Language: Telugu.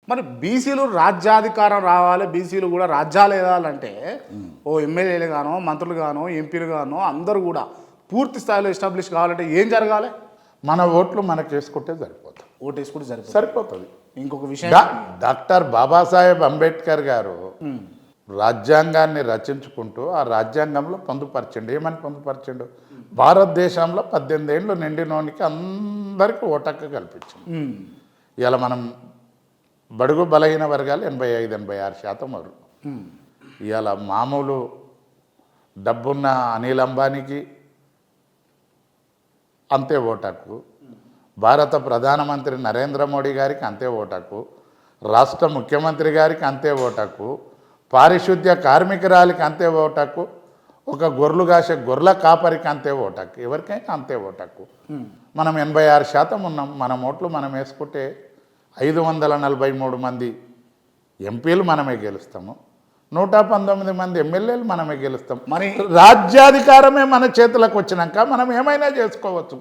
మరి బీసీలు రాజ్యాధికారం రావాలి, బీసీలు కూడా రాజ్యాలు ఏదాలంటే ఓ ఎమ్మెల్యేలు గానో మంత్రులు గానో ఎంపీలు గానో అందరూ కూడా పూర్తి స్థాయిలో ఎస్టాబ్లిష్ కావాలంటే ఏం జరగాలి? మన ఓట్లు మనకు వేసుకుంటే సరిపోతుంది. ఓటు వేసుకుంటే సరిపోతుంది. ఇంకొక విషయం, డాక్టర్ బాబాసాహెబ్ అంబేద్కర్ గారు రాజ్యాంగాన్ని రచించుకుంటూ ఆ రాజ్యాంగంలో పొందుపరచండు. ఏమని పొందుపరచండు? భారతదేశంలో 18 ఏళ్ళు నిండినోనికి అందరికీ ఓటక్కు కల్పించింది. ఇలా మనం బడుగు బలహీన వర్గాలు 85-86% వారు. ఇవాళ మామూలు డబ్బున్న అనిల్ అంబానీకి అంతే ఓటక్కు, భారత ప్రధానమంత్రి నరేంద్ర మోడీ గారికి అంతే ఓటక్కు, రాష్ట్ర ముఖ్యమంత్రి గారికి అంతే ఓటక్కు, పారిశుద్ధ్య కార్మికురాలికి అంతే ఓటక్కు, ఒక గొర్రెలు కాసే గొర్రెల కాపరికి అంతే ఓటక్కు, ఎవరికైనా అంతే ఓటక్కు. మనం 86% ఉన్నాం. మన ఓట్లు మనం వేసుకుంటే 543 మంది ఎంపీలు మనమే గెలుస్తాము, 119 మంది ఎమ్మెల్యేలు మనమే గెలుస్తాం. మరి రాజ్యాధికారమే మన చేతులకు వచ్చినాక మనం ఏమైనా చేసుకోవచ్చు.